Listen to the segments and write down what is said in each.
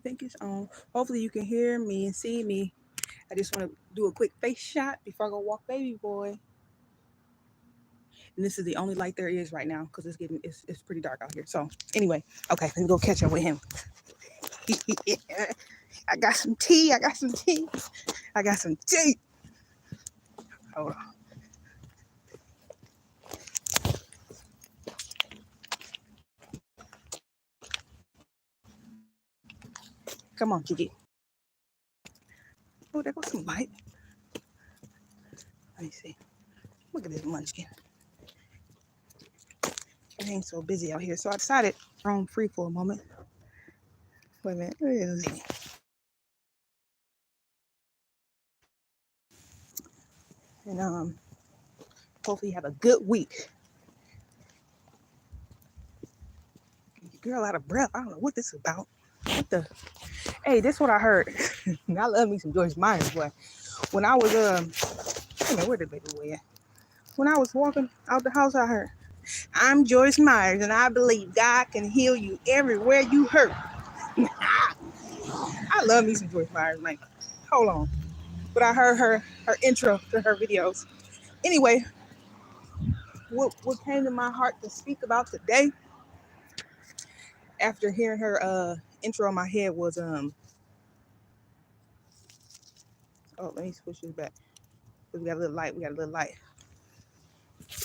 think it's on. Hopefully you can hear me and see me. I just want to do a quick face shot before I go walk baby boy. And this is the only light there is right now because it's pretty dark out here. So anyway, okay, let me go catch up with him. I got some tea. Hold on. Come on, Gigi. Oh, there goes some light. Let me see. Look at this munchkin. It ain't so busy out here, so I decided to roam free for a moment. Wait a minute. Where is he? And hopefully you have a good week. Girl out of breath. I don't know what this is about. What the? Hey, this is what I heard. I love me some Joyce Myers, boy. When I was where did baby boy at? When I was walking out the house, I heard, "I'm Joyce Myers, and I believe God can heal you everywhere you hurt." I love me some Joyce Myers, man. Hold on. But I heard her intro to her videos. Anyway, what came to my heart to speak about today, after hearing her intro in my head, was oh, let me switch this back. We got a little light.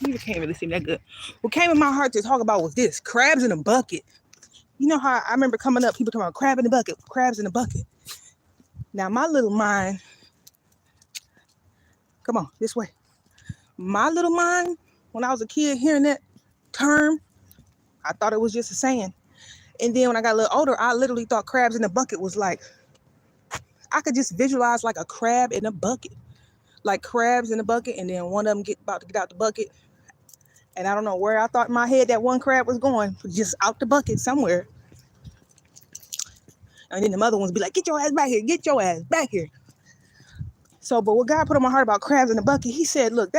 You can't really see me that good. What came in my heart to talk about was this: crabs in a bucket. You know how I remember coming up, people talking about crabs in a bucket. Now my little mind, come on, this way. My little mind, when I was a kid hearing that term, I thought it was just a saying. And then when I got a little older, I literally thought crabs in a bucket was like, I could just visualize like a crab in a bucket. Like crabs in a bucket, and then one of them about to get out the bucket. And I don't know where I thought in my head that one crab was going, just out the bucket somewhere. And then the other ones be like, "Get your ass back here, get your ass back here." So, but what God put on my heart about crabs in the bucket, he said, look,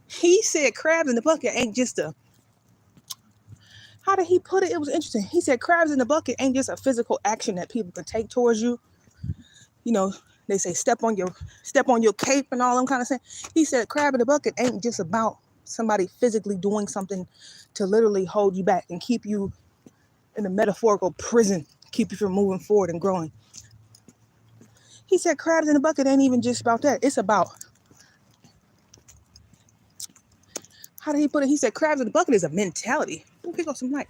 he said crabs in the bucket ain't just how did he put it? It was interesting. He said crabs in the bucket ain't just a physical action that people can take towards you. You know, they say step on your cape and all them kind of things. He said crab in the bucket ain't just about somebody physically doing something to literally hold you back and keep you in a metaphorical prison, keep you from moving forward and growing. He said crabs in the bucket ain't even just about that. It's about, how did he put it? He said crabs in the bucket is a mentality. We'll pick up some light.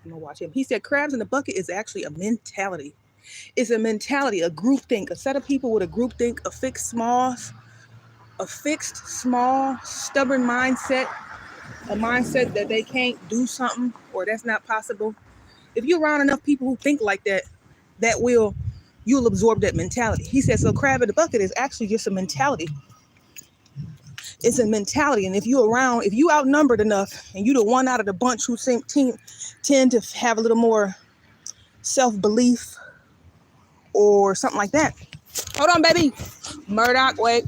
I'm gonna watch him. He said crabs in the bucket is actually a mentality. It's a mentality, a group think, a set of people with a group think, a fixed, small, stubborn mindset, a mindset that they can't do something or that's not possible. If you're around enough people who think like that, you'll absorb that mentality. He said, so crab in the bucket is actually just a mentality. It's a mentality. And if you outnumbered enough and you the one out of the bunch who tend to have a little more self-belief or something like that. Hold on, baby. Murdoch, wait.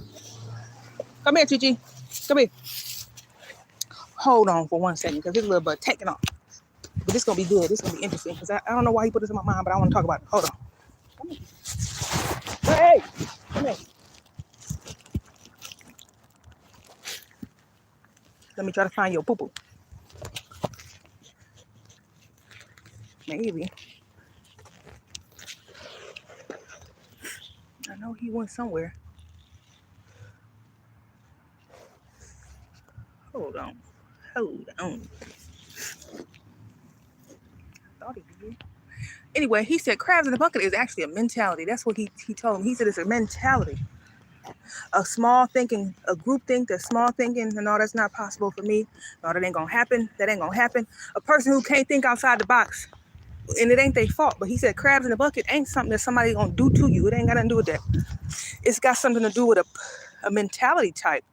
Come here, Chichi. Come here. Hold on for 1 second because this little butt taking off. But this going to be good. This is going to be interesting because I don't know why he put this in my mind, but I want to talk about it. Hold on. Come here. Hey, come here. Let me try to find your poo-poo. Maybe. I know he went somewhere. Hold on. Thought he did. Anyway, he said crabs in the bucket is actually a mentality. That's what he told him. He said it's a mentality. A small thinking, a group think, that small thinking, no, that's not possible for me. No, that ain't gonna happen. A person who can't think outside the box, and it ain't their fault. But he said crabs in the bucket ain't something that somebody gonna do to you. It ain't got nothing to do with that. It's got something to do with a mentality type.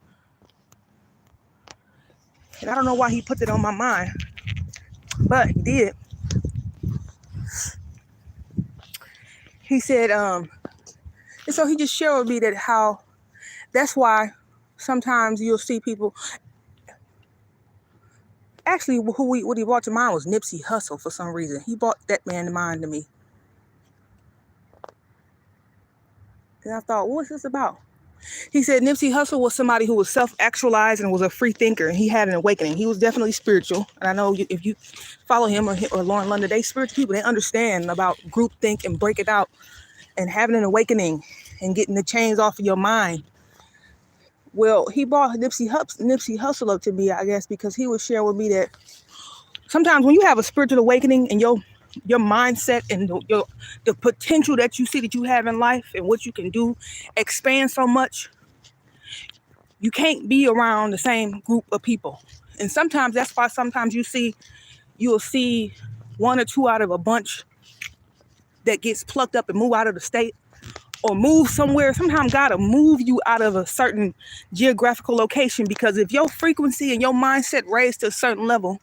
And I don't know why he put that on my mind, but he did. He said, and so he just shared with me that how that's why sometimes you'll see people Actually, what he brought to mind was Nipsey Hussle for some reason. He brought that man to mind to me. And I thought, what's this about? He said Nipsey Hussle was somebody who was self-actualized and was a free thinker. And he had an awakening. He was definitely spiritual. And I know if you follow him or Lauren London, they spiritual people. They understand about groupthink and break it out and having an awakening and getting the chains off of your mind. Well, he brought Nipsey Hussle up to me, I guess, because he was sharing with me that sometimes when you have a spiritual awakening and your mindset and the potential that you see that you have in life and what you can do expands so much, you can't be around the same group of people. And sometimes that's why sometimes you'll see one or two out of a bunch that gets plucked up and move out of the state or move somewhere. Sometimes God will move you out of a certain geographical location, because if your frequency and your mindset raised to a certain level,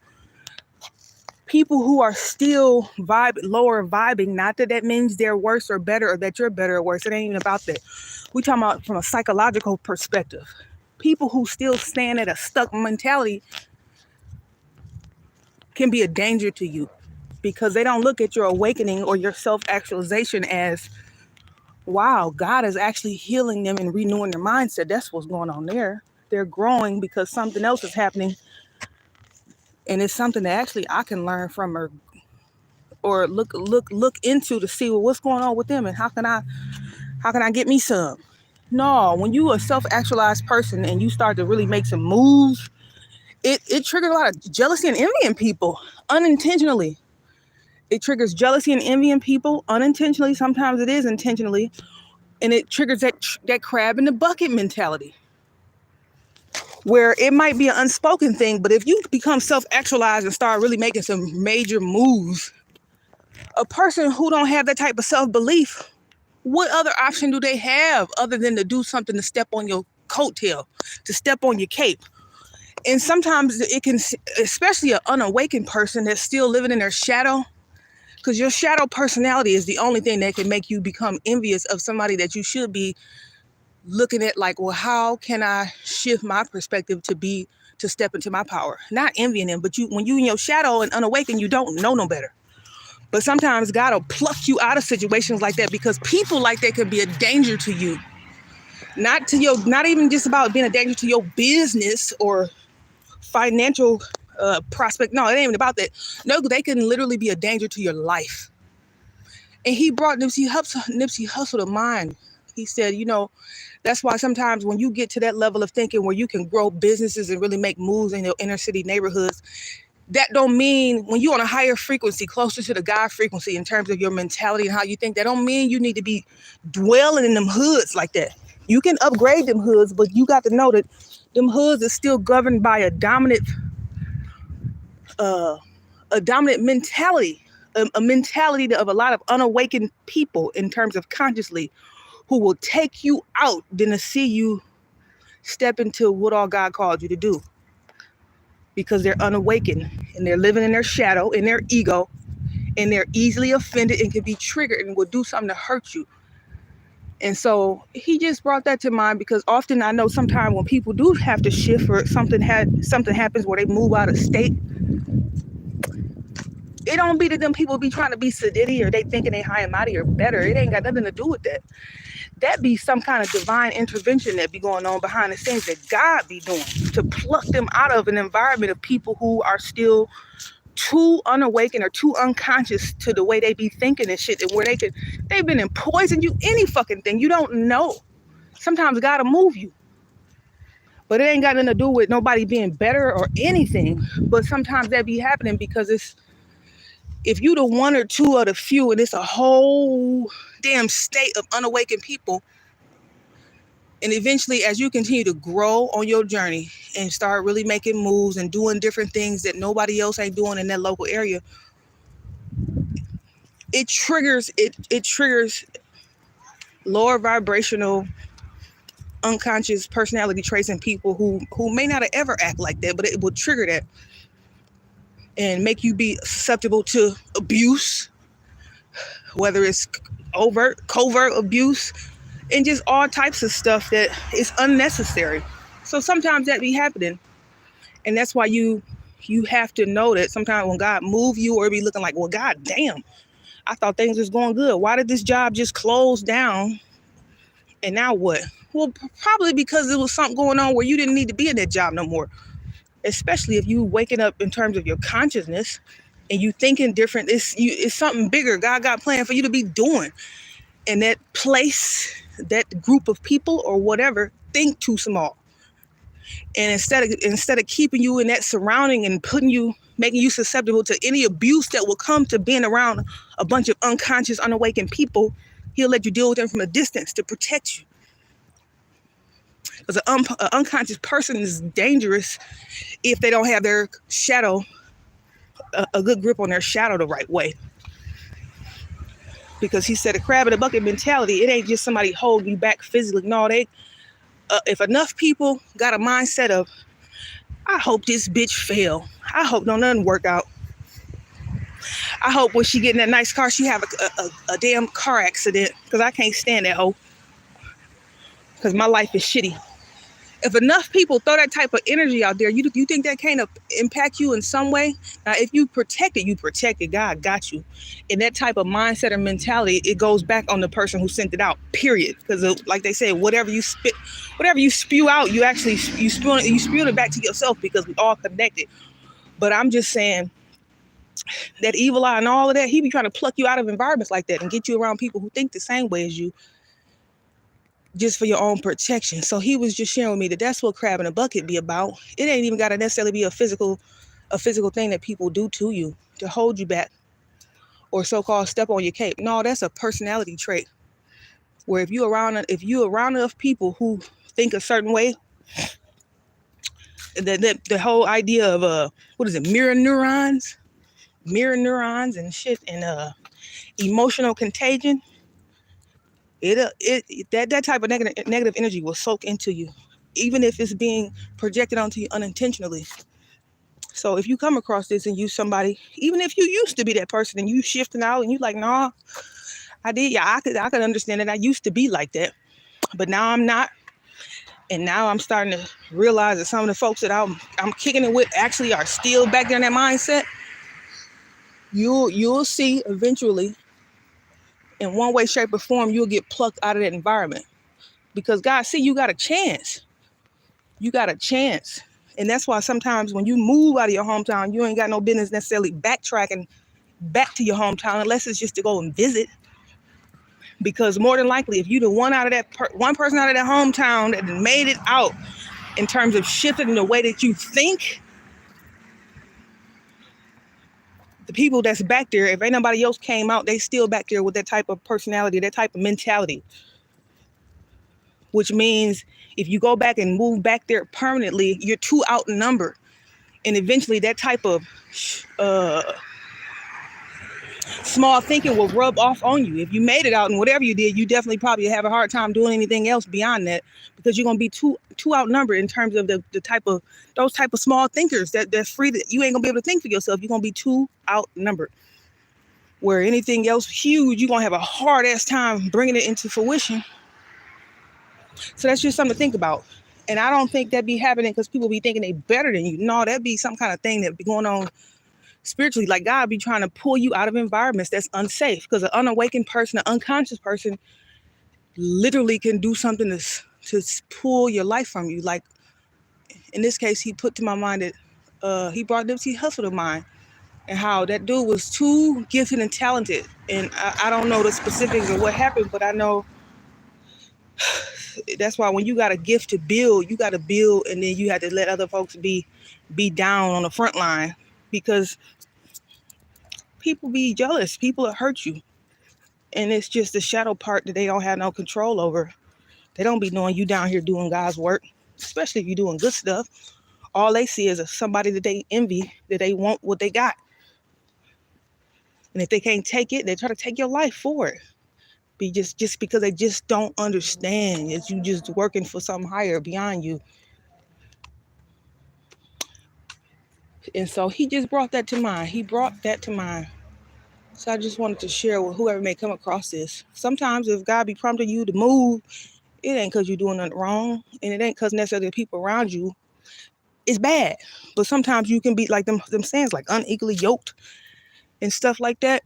people who are still lower vibing, not that means they're worse or better or that you're better or worse. It ain't even about that. We're talking about from a psychological perspective. People who still stand at a stuck mentality can be a danger to you, because they don't look at your awakening or your self-actualization as, wow, God is actually healing them and renewing their mindset. That's what's going on there. They're growing because something else is happening. And it's something that actually I can learn from or look into to see, well, what's going on with them and how can I get me some? No, when you a self-actualized person and you start to really make some moves, it triggers a lot of jealousy and envy in people unintentionally. It triggers jealousy and envy in people unintentionally. Sometimes it is intentionally. And it triggers that crab in the bucket mentality, where it might be an unspoken thing, but if you become self-actualized and start really making some major moves, a person who don't have that type of self-belief, what other option do they have other than to do something to step on your coattail, to step on your cape? And sometimes it can, especially an unawakened person that's still living in their shadow, because your shadow personality is the only thing that can make you become envious of somebody that you should be looking at like, well, how can I shift my perspective to step into my power? Not envying them, but when you in your shadow and unawakened, you don't know no better. But sometimes God will pluck you out of situations like that, because people like that could be a danger to you. Not even just about being a danger to your business or financial prospect. No, it ain't even about that. No, they can literally be a danger to your life. And he brought Nipsey Hussle to mind. He said, that's why sometimes when you get to that level of thinking where you can grow businesses and really make moves in your inner city neighborhoods, that don't mean when you're on a higher frequency, closer to the God frequency in terms of your mentality and how you think, that don't mean you need to be dwelling in them hoods like that. You can upgrade them hoods, but you got to know that them hoods are still governed by a dominant mentality, a mentality of a lot of unawakened people in terms of consciously, who will take you out than to see you step into what all God called you to do, because they're unawakened and they're living in their shadow, in their ego, and they're easily offended and can be triggered and will do something to hurt you. And so he just brought that to mind, because often I know sometimes when people do have to shift or something happens where they move out of state, it don't be that them people be trying to be sedity or they thinking they high and mighty or better. It ain't got nothing to do with that. That be some kind of divine intervention that be going on behind the scenes that God be doing to pluck them out of an environment of people who are still too unawakened or too unconscious to the way they be thinking and shit, and where they've been in poison you, any fucking thing you don't know. Sometimes God will move you, but it ain't got nothing to do with nobody being better or anything. But sometimes that be happening because if you the one or two of the few and it's a whole damn state of unawakened people, and eventually as you continue to grow on your journey and start really making moves and doing different things that nobody else ain't doing in that local area, it triggers lower vibrational unconscious personality traits in people who may not ever act like that, but it will trigger that and make you be susceptible to abuse, whether it's overt, covert abuse, and just all types of stuff that is unnecessary. So sometimes that be happening. And that's why you you have to know that sometimes when God move you, or be looking like, well, God damn, I thought things was going good. Why did this job just close down? And now what? Well, probably because there was something going on where you didn't need to be in that job no more. Especially if you waking up in terms of your consciousness and you thinking different. It's something bigger God got planned for you to be doing. And that place, that group of people or whatever, think too small. And instead of keeping you in that surrounding and making you susceptible to any abuse that will come to being around a bunch of unconscious, unawakened people, he'll let you deal with them from a distance to protect you. Because an unconscious person is dangerous if they don't have their shadow, a good grip on their shadow the right way. Because he said a crab in a bucket mentality, it ain't just somebody holding you back physically. No, if enough people got a mindset of, I hope this bitch fail. I hope nothing work out. I hope when she get in that nice car, she have a damn car accident, because I can't stand that hoe. Because my life is shitty. If enough people throw that type of energy out there, you think that can't impact you in some way? Now, if you protect it, you protect it. God got you. And that type of mindset or mentality, it goes back on the person who sent it out, period. Because like they say, whatever you spew out, you spew it back to yourself, because we all connected. But I'm just saying that evil eye and all of that, he be trying to pluck you out of environments like that and get you around people who think the same way as you, just for your own protection. So he was just sharing with me that that's what crab in a bucket be about. It ain't even got to necessarily be a physical thing that people do to you to hold you back or so-called step on your cape. No, that's a personality trait where if you're around enough people who think a certain way, the whole idea of mirror neurons and shit, and emotional contagion, that type of negative energy will soak into you, even if it's being projected onto you unintentionally. So if you come across this and you somebody, even if you used to be that person and you shifting out and you like, nah, I did, yeah, I could understand that I used to be like that, but now I'm not. And now I'm starting to realize that some of the folks that I'm kicking it with actually are still back there in that mindset. You'll see eventually, in one way, shape, or form, you'll get plucked out of that environment, because God see you got a chance. You got a chance. And that's why sometimes when you move out of your hometown, you ain't got no business necessarily backtracking back to your hometown, unless it's just to go and visit. Because more than likely, if you the one person out of that hometown that made it out in terms of shifting the way that you think, the people that's back there, if ain't nobody else came out, they still back there with that type of personality, that type of mentality. Which means if you go back and move back there permanently, you're too outnumbered. And eventually that type of small thinking will rub off on you. If you made it out and whatever you did, you definitely probably have a hard time doing anything else beyond that, because you're going to be too outnumbered in terms of those type of small thinkers that's free, that you ain't going to be able to think for yourself. You're going to be too outnumbered. Where anything else huge, you're going to have a hard ass time bringing it into fruition. So that's just something to think about. And I don't think that be happening because people be thinking they better than you. No, that'd be some kind of thing that be going on spiritually. Like God be trying to pull you out of environments that's unsafe, because an unawakened person, an unconscious person, literally can do something to pull your life from you. Like in this case, he put to my mind that he brought Nipsey Hussle to mind, and how that dude was too gifted and talented. And I don't know the specifics of what happened, but I know that's why when you got a gift to build, you got to build, and then you have to let other folks be down on the front line, because people be jealous. People will hurt you. And it's just the shadow part that they don't have no control over. They don't be knowing you down here doing God's work, especially if you're doing good stuff. All they see is somebody that they envy, that they want what they got. And if they can't take it, they try to take your life for it. Just because they just don't understand that you just working for something higher beyond you. And so he just brought that to mind. So I just wanted to share with whoever may come across this. Sometimes if God be prompting you to move, it ain't because you're doing nothing wrong. And it ain't because necessarily the people around you it's bad. But sometimes you can be like them sayings, like unequally yoked and stuff like that.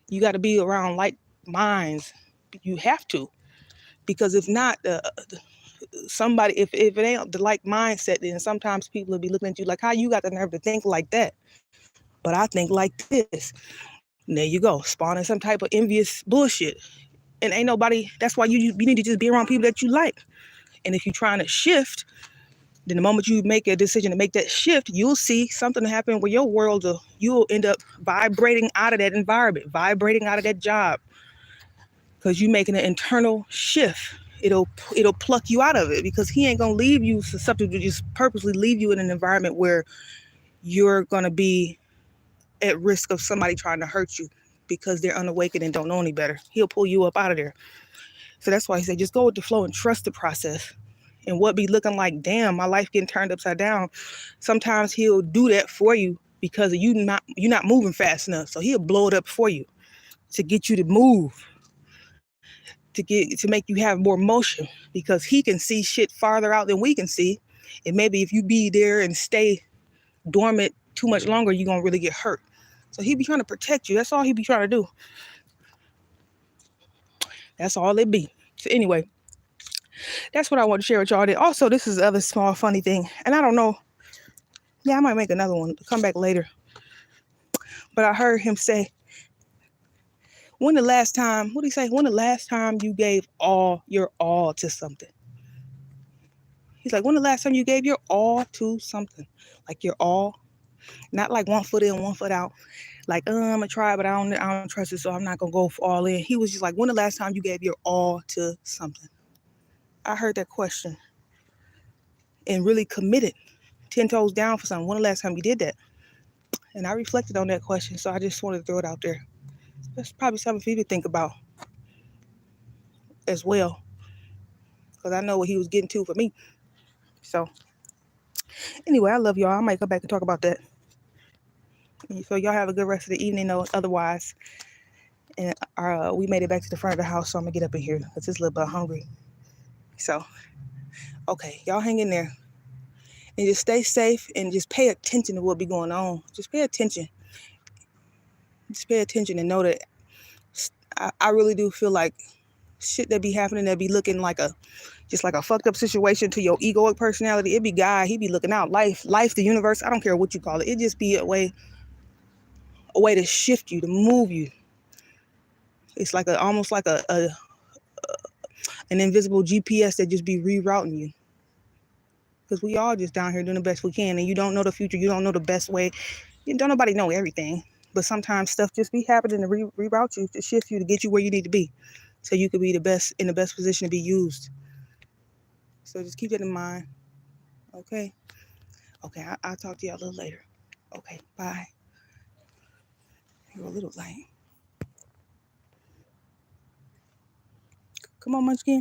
You got to be around like minds. You have to, because if not, somebody, if it ain't the like mindset, then sometimes people will be looking at you like, how you got the nerve to think like that? But I think like this. And there you go, spawning some type of envious bullshit. And ain't nobody, that's why you need to just be around people that you like. And if you're trying to shift, then the moment you make a decision to make that shift, you'll see something happen where your world, you'll end up vibrating out of that environment, vibrating out of that job, because you're making an internal shift. It'll pluck you out of it, because he ain't gonna leave you susceptible to just purposely leave you in an environment where you're gonna be at risk of somebody trying to hurt you because they're unawakened and don't know any better. He'll pull you up out of there. So that's why he said, just go with the flow and trust the process. And what be looking like, damn, my life getting turned upside down, sometimes he'll do that for you because you're not moving fast enough. So he'll blow it up for you to get you to move, to make you have more motion, because he can see shit farther out than we can see. And maybe if you be there and stay dormant too much longer, you're gonna really get hurt. So he be trying to protect you. That's all he be trying to do. That's all it be. So anyway, that's what I want to share with y'all. Also, this is the other small funny thing, and I don't know. Yeah, I might make another one, come back later. But I heard him say, what did he say? When the last time you gave your all to something? He's like, when the last time you gave your all to something? Like your all, not like one foot in, one foot out. Like, I'm gonna try, but I don't trust it, so I'm not gonna go all in. He was just like, when the last time you gave your all to something? I heard that question and really committed, 10 toes down for something. When the last time you did that? And I reflected on that question, so I just wanted to throw it out there. That's probably something for you to think about as well, because I know what he was getting to for me. So anyway, I love y'all. I might come back and talk about that. So y'all have a good rest of the evening, though, otherwise. And we made it back to the front of the house, so I'm gonna get up in here because it's a little bit hungry. So, okay, y'all hang in there and just stay safe and just pay attention to what be going on. Just pay attention. Just pay attention and know that I really do feel like shit that be happening that be looking like just like a fucked up situation to your egoic personality. It be God, he be looking out. Life, the universe, I don't care what you call it. It just be a way to shift you, to move you. It's like almost like an invisible GPS that just be rerouting you. Because we all just down here doing the best we can, and you don't know the future. You don't know the best way. Don't nobody know everything. But sometimes stuff just be happening to reroute you, to shift you, to get you where you need to be, so you could be in the best position to be used. So just keep that in mind. Okay. I'll talk to y'all a little later. Okay. Bye. You're a little late. Come on, Munchkin.